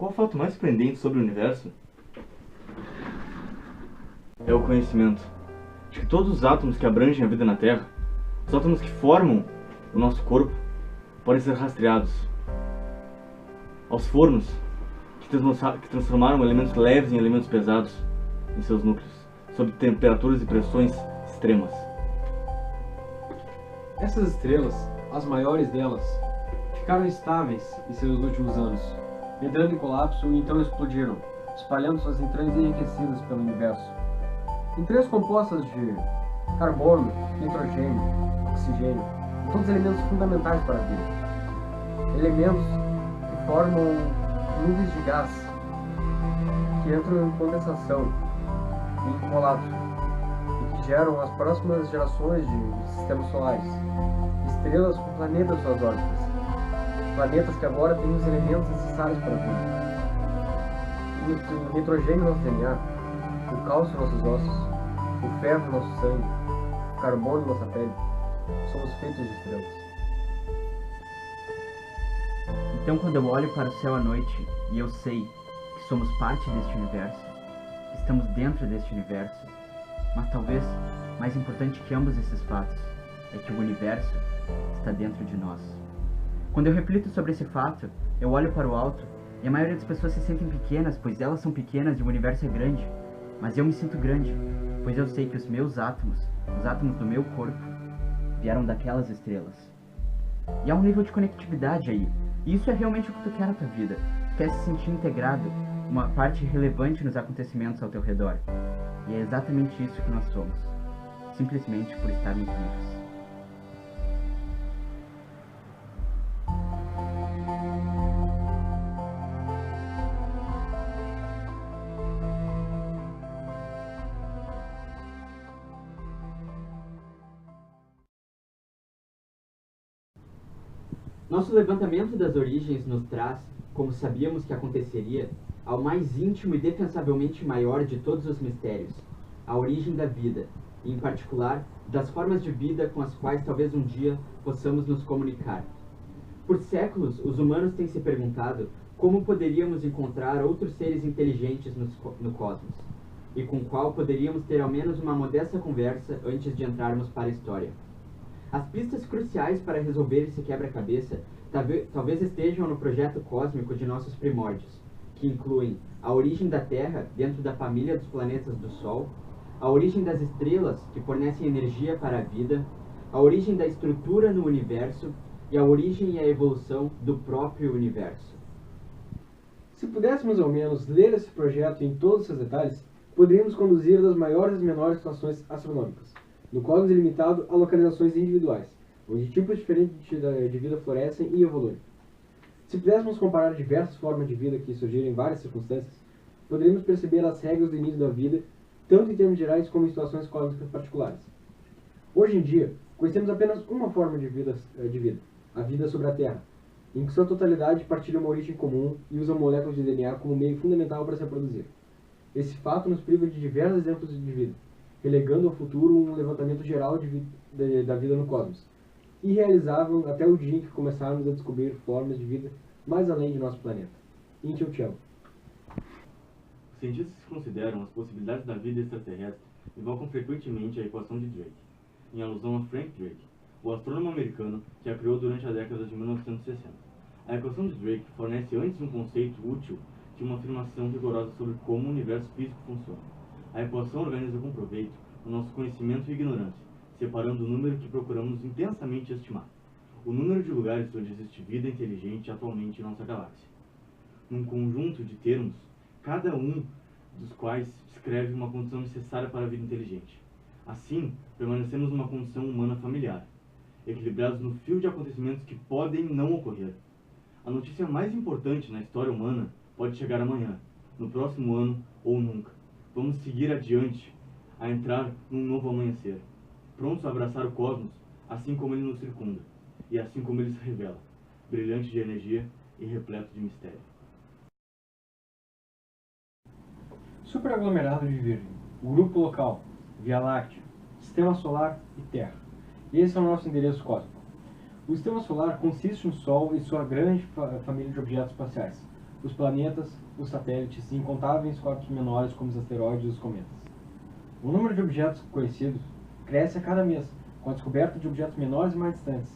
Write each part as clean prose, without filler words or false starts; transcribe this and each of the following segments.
Qual o fato mais surpreendente sobre o universo? É o conhecimento de que todos os átomos que abrangem a vida na Terra, os átomos que formam o nosso corpo, podem ser rastreados aos fornos que transformaram elementos leves em elementos pesados em seus núcleos, sob temperaturas e pressões extremas. Essas estrelas, as maiores delas, ficaram estáveis em seus últimos anos, entrando em colapso e então explodiram, espalhando suas entranhas enriquecidas pelo universo. Entranhas compostas de carbono, nitrogênio, oxigênio, todos elementos fundamentais para a vida. Elementos que formam nuvens de gás, que entram em condensação, em colapso, e que geram as próximas gerações de sistemas solares, estrelas com planetas em suas órbitas, planetas que agora têm os elementos necessários para a vida. O nitrogênio no nosso DNA, o cálcio em nossos ossos, o ferro no nosso sangue, o carbono em nossa pele, somos feitos de estrelas. Então, quando eu olho para o céu à noite e eu sei que somos parte deste universo, que estamos dentro deste universo, mas talvez mais importante que ambos esses fatos é que o universo está dentro de nós. Quando eu reflito sobre esse fato, eu olho para o alto e a maioria das pessoas se sentem pequenas, pois elas são pequenas e o universo é grande. Mas eu me sinto grande, pois eu sei que os meus átomos, os átomos do meu corpo, vieram daquelas estrelas. E há um nível de conectividade aí. E isso é realmente o que tu quer na tua vida. Tu quer se sentir integrado, uma parte relevante nos acontecimentos ao teu redor. E é exatamente isso que nós somos. Simplesmente por estarmos vivos. Nosso levantamento das origens nos traz, como sabíamos que aconteceria, ao mais íntimo e defensavelmente maior de todos os mistérios, a origem da vida, e em particular, das formas de vida com as quais talvez um dia possamos nos comunicar. Por séculos, os humanos têm se perguntado como poderíamos encontrar outros seres inteligentes no cosmos, e com qual poderíamos ter ao menos uma modesta conversa antes de entrarmos para a história. As pistas cruciais para resolver esse quebra-cabeça talvez estejam no projeto cósmico de nossos primórdios, que incluem a origem da Terra dentro da família dos planetas do Sol, a origem das estrelas que fornecem energia para a vida, a origem da estrutura no universo e a origem e a evolução do próprio universo. Se pudéssemos ao menos ler esse projeto em todos os seus detalhes, poderíamos conduzir das maiores às menores situações astronômicas, no cosmos ilimitado a localizações individuais, onde tipos diferentes de vida florescem e evoluem. Se pudéssemos comparar diversas formas de vida que surgiram em várias circunstâncias, poderíamos perceber as regras do início da vida, tanto em termos gerais como em situações cósmicas particulares. Hoje em dia, conhecemos apenas uma forma de vida, a vida sobre a Terra, em que sua totalidade partilha uma origem comum e usa moléculas de DNA como meio fundamental para se reproduzir. Esse fato nos priva de diversos exemplos de vida, relegando ao futuro um levantamento geral da vida no cosmos, irrealizável até o dia em que começarmos a descobrir formas de vida mais além de nosso planeta. Inti, eu te amo. Os cientistas consideram as possibilidades da vida extraterrestre e invocam frequentemente a equação de Drake, em alusão a Frank Drake, o astrônomo americano que a criou durante a década de 1960. A equação de Drake fornece antes um conceito útil que uma afirmação rigorosa sobre como o universo físico funciona. A equação organiza com proveito o nosso conhecimento e ignorância, separando o número que procuramos intensamente estimar, o número de lugares onde existe vida inteligente atualmente em nossa galáxia. Num conjunto de termos, cada um dos quais descreve uma condição necessária para a vida inteligente. Assim, permanecemos numa condição humana familiar, equilibrados no fio de acontecimentos que podem não ocorrer. A notícia mais importante na história humana pode chegar amanhã, no próximo ano ou nunca. Vamos seguir adiante, a entrar num novo amanhecer, prontos a abraçar o cosmos, assim como ele nos circunda, e assim como ele se revela, brilhante de energia e repleto de mistério. Superaglomerado de Virgem, o grupo local, Via Láctea, Sistema Solar e Terra. Esse é o nosso endereço cósmico. O Sistema Solar consiste no Sol e sua grande família de objetos espaciais, os planetas, os satélites e incontáveis corpos menores como os asteroides e os cometas. O número de objetos conhecidos cresce a cada mês, com a descoberta de objetos menores e mais distantes.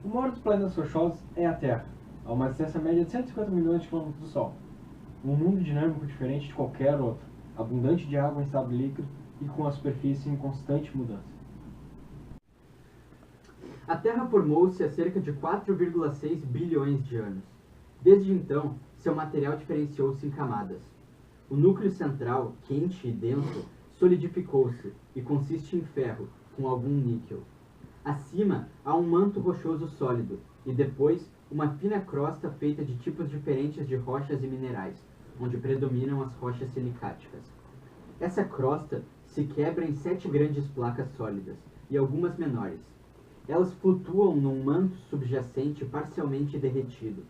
O maior dos planetas rochosos é a Terra, a uma distância média de 150 milhões de quilômetros do Sol. Um mundo dinâmico diferente de qualquer outro, abundante de água em estado líquido e com a superfície em constante mudança. A Terra formou-se há cerca de 4,6 bilhões de anos. Desde então, seu material diferenciou-se em camadas. O núcleo central, quente e denso, solidificou-se e consiste em ferro, com algum níquel. Acima há um manto rochoso sólido e depois uma fina crosta feita de tipos diferentes de rochas e minerais, onde predominam as rochas silicáticas. Essa crosta se quebra em 7 grandes placas sólidas e algumas menores. Elas flutuam num manto subjacente parcialmente derretido.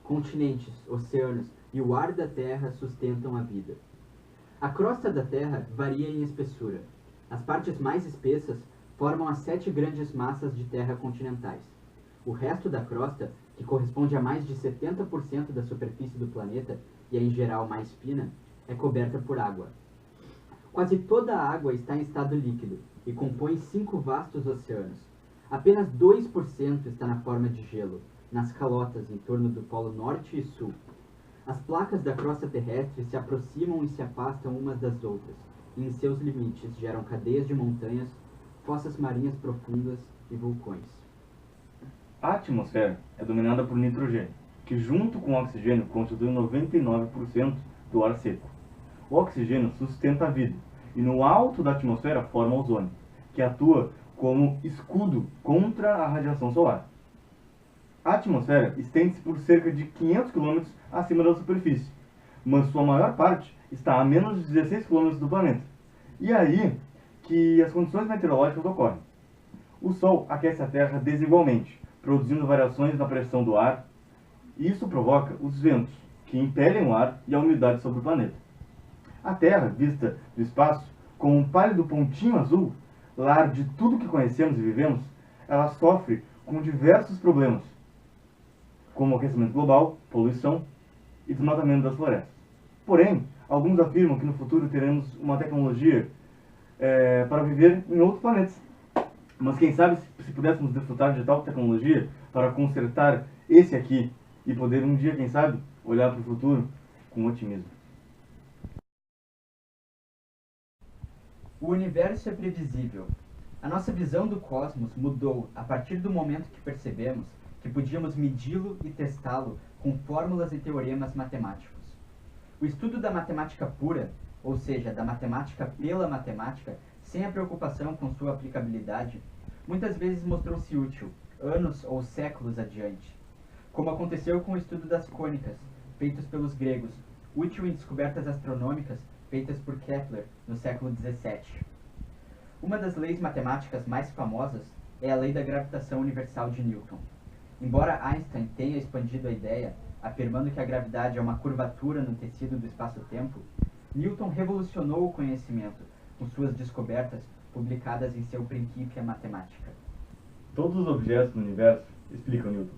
Continentes, oceanos e o ar da Terra sustentam a vida. A crosta da Terra varia em espessura. As partes mais espessas formam as 7 grandes massas de terra continentais. O resto da crosta, que corresponde a mais de 70% da superfície do planeta e é em geral mais fina, é coberta por água. Quase toda a água está em estado líquido e compõe 5 vastos oceanos. Apenas 2% está na forma de gelo, nas calotas em torno do Polo Norte e Sul. As placas da crosta terrestre se aproximam e se afastam umas das outras, e em seus limites geram cadeias de montanhas, fossas marinhas profundas e vulcões. A atmosfera é dominada por nitrogênio, que junto com o oxigênio constitui 99% do ar seco. O oxigênio sustenta a vida, e no alto da atmosfera forma ozônio, que atua como escudo contra a radiação solar. A atmosfera estende-se por cerca de 500 km acima da superfície, mas sua maior parte está a menos de 16 km do planeta. E é aí que as condições meteorológicas ocorrem. O Sol aquece a Terra desigualmente, produzindo variações na pressão do ar, e isso provoca os ventos, que impelem o ar e a umidade sobre o planeta. A Terra, vista do espaço, como um pálido pontinho azul, lar de tudo que conhecemos e vivemos, ela sofre com diversos problemas, como aquecimento global, poluição e desmatamento das florestas. Porém, alguns afirmam que no futuro teremos uma tecnologia para viver em outros planetas. Mas quem sabe se pudéssemos desfrutar de tal tecnologia para consertar esse aqui e poder um dia, quem sabe, olhar para o futuro com otimismo. O universo é previsível. A nossa visão do cosmos mudou a partir do momento que percebemos que podíamos medi-lo e testá-lo com fórmulas e teoremas matemáticos. O estudo da matemática pura, ou seja, da matemática pela matemática, sem a preocupação com sua aplicabilidade, muitas vezes mostrou-se útil, anos ou séculos adiante. Como aconteceu com o estudo das cônicas, feitos pelos gregos, útil em descobertas astronômicas feitas por Kepler no século XVII. Uma das leis matemáticas mais famosas é a lei da gravitação universal de Newton. Embora Einstein tenha expandido a ideia, afirmando que a gravidade é uma curvatura no tecido do espaço-tempo, Newton revolucionou o conhecimento com suas descobertas publicadas em seu Principia Mathematica. Todos os objetos no universo, explica Newton,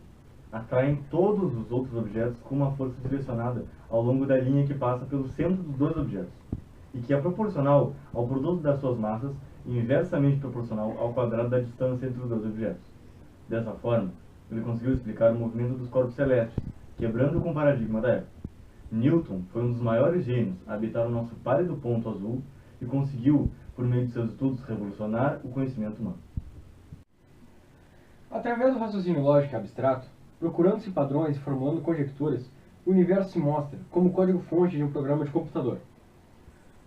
atraem todos os outros objetos com uma força direcionada ao longo da linha que passa pelo centro dos dois objetos, e que é proporcional ao produto das suas massas e inversamente proporcional ao quadrado da distância entre os dois objetos. Dessa forma, ele conseguiu explicar o movimento dos corpos celestes, quebrando com o paradigma da época. Newton foi um dos maiores gênios a habitar o nosso pálido ponto azul e conseguiu, por meio de seus estudos, revolucionar o conhecimento humano. Através do raciocínio lógico abstrato, procurando-se padrões e formulando conjecturas, o universo se mostra como o código-fonte de um programa de computador.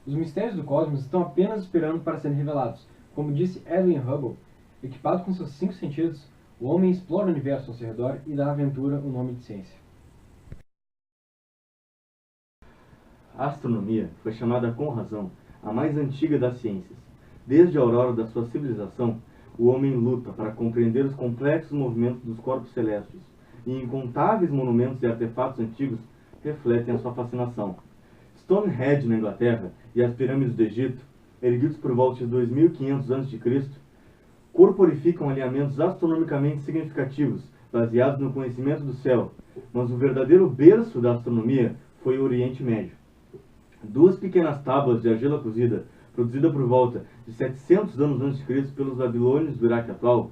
Os mistérios do cosmos estão apenas esperando para serem revelados. Como disse Edwin Hubble, equipado com seus 5 sentidos, o homem explora o universo ao seu redor e dá à aventura o nome de ciência. A astronomia foi chamada com razão a mais antiga das ciências. Desde a aurora da sua civilização, o homem luta para compreender os complexos movimentos dos corpos celestes, e incontáveis monumentos e artefatos antigos refletem a sua fascinação. Stonehenge, na Inglaterra, e as pirâmides do Egito, erguidos por volta de 2500 a.C., corporificam alinhamentos astronomicamente significativos baseados no conhecimento do céu, mas o verdadeiro berço da astronomia foi o Oriente Médio. 2 pequenas tábuas de argila cozida, produzida por volta de 700 anos antes de Cristo pelos babilônios do Iraque atual,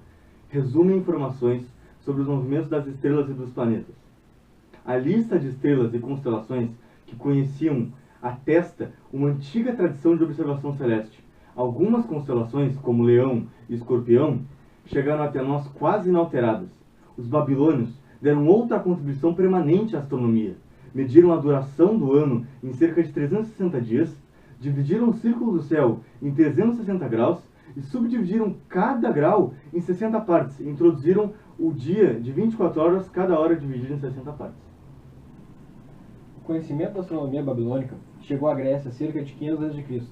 resumem informações sobre os movimentos das estrelas e dos planetas. A lista de estrelas e constelações que conheciam atesta uma antiga tradição de observação celeste. Algumas constelações, como Leão e Escorpião, chegaram até nós quase inalteradas. Os babilônios deram outra contribuição permanente à astronomia. Mediram a duração do ano em cerca de 360 dias, dividiram o círculo do céu em 360 graus e subdividiram cada grau em 60 partes. Introduziram o dia de 24 horas, cada hora dividida em 60 partes. O conhecimento da astronomia babilônica chegou à Grécia cerca de 500 a.C.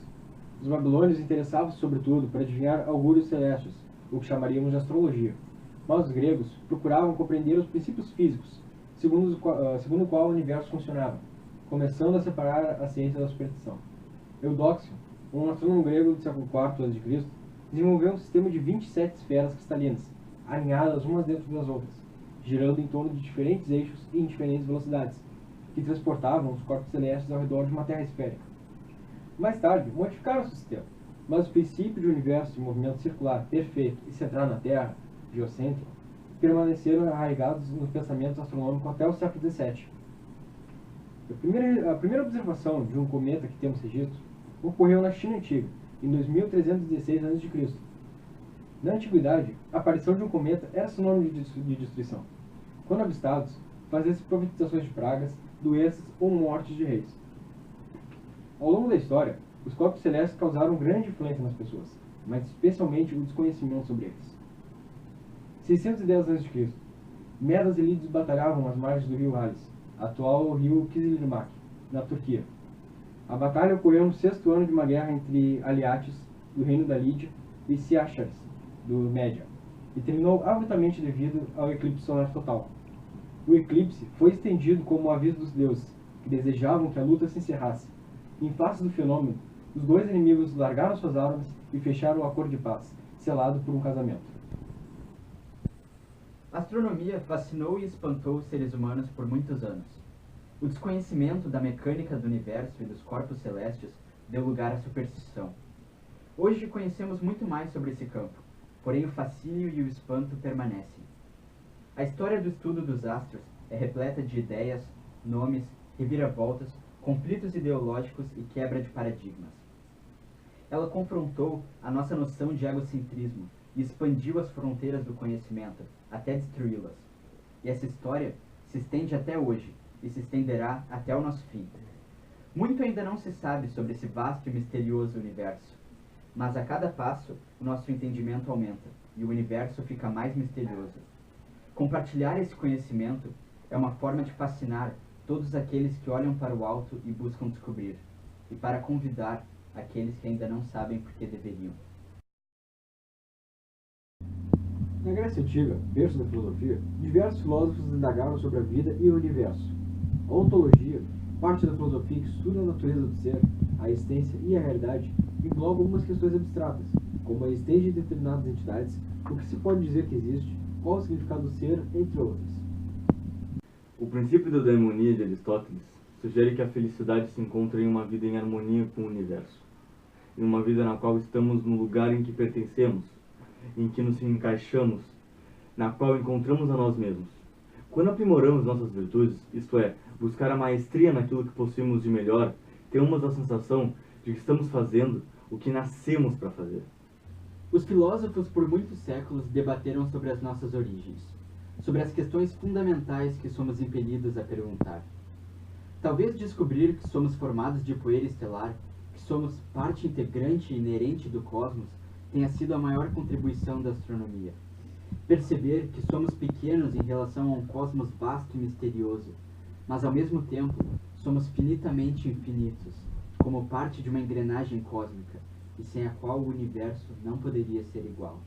Os babilônios interessavam-se sobretudo por adivinhar augúrios celestes, o que chamaríamos de astrologia. Mas os gregos procuravam compreender os princípios físicos, segundo o qual o universo funcionava, começando a separar a ciência da superstição. Eudóxio, um astrônomo grego do século IV a.C., desenvolveu um sistema de 27 esferas cristalinas, alinhadas umas dentro das outras, girando em torno de diferentes eixos e em diferentes velocidades, que transportavam os corpos celestes ao redor de uma terra esférica. Mais tarde, modificaram o sistema, mas o princípio de universo de movimento circular perfeito e centrado na Terra, geocêntrico, permaneceram arraigados nos pensamentos astronômicos até o século XVII. A primeira observação de um cometa que temos registro ocorreu na China Antiga, em 2316 a.C. Na Antiguidade, a aparição de um cometa era sinônimo de destruição. Quando avistados, faziam-se profetizações de pragas, doenças ou mortes de reis. Ao longo da história, os corpos celestes causaram grande influência nas pessoas, mas especialmente o desconhecimento sobre eles. 610 a.C., Medas e Lídios batalhavam às margens do rio Hales, atual rio Kızılırmak, na Turquia. A batalha ocorreu no 6º ano de uma guerra entre aliates do reino da Lídia e Siachares, do Média, e terminou abruptamente devido ao eclipse solar total. O eclipse foi estendido como um aviso dos deuses, que desejavam que a luta se encerrasse. Em face do fenômeno, os dois inimigos largaram suas armas e fecharam um acordo de paz, selado por um casamento. A astronomia fascinou e espantou os seres humanos por muitos anos. O desconhecimento da mecânica do universo e dos corpos celestes deu lugar à superstição. Hoje conhecemos muito mais sobre esse campo, porém o fascínio e o espanto permanecem. A história do estudo dos astros é repleta de ideias, nomes, reviravoltas, conflitos ideológicos e quebra de paradigmas. Ela confrontou a nossa noção de egocentrismo e expandiu as fronteiras do conhecimento, até destruí-las. E essa história se estende até hoje e se estenderá até o nosso fim. Muito ainda não se sabe sobre esse vasto e misterioso universo, mas a cada passo o nosso entendimento aumenta e o universo fica mais misterioso. Compartilhar esse conhecimento é uma forma de fascinar todos aqueles que olham para o alto e buscam descobrir, e para convidar aqueles que ainda não sabem porque deveriam. Na Grécia Antiga, berço da filosofia, diversos filósofos indagaram sobre a vida e o universo. A ontologia, parte da filosofia que estuda a natureza do ser, a existência e a realidade, engloba algumas questões abstratas, como a existência de determinadas entidades, o que se pode dizer que existe, qual o significado do ser, entre outras. O princípio da daimonia de Aristóteles sugere que a felicidade se encontra em uma vida em harmonia com o universo, em uma vida na qual estamos no lugar em que pertencemos, em que nos encaixamos, na qual encontramos a nós mesmos. Quando aprimoramos nossas virtudes, isto é, buscar a maestria naquilo que possuímos de melhor, temos a sensação de que estamos fazendo o que nascemos para fazer. Os filósofos por muitos séculos debateram sobre as nossas origens, sobre as questões fundamentais que somos impelidos a perguntar. Talvez descobrir que somos formados de poeira estelar, que somos parte integrante e inerente do cosmos, tenha sido a maior contribuição da astronomia. Perceber que somos pequenos em relação a um cosmos vasto e misterioso, mas ao mesmo tempo somos finitamente infinitos, como parte de uma engrenagem cósmica, e sem a qual o universo não poderia ser igual.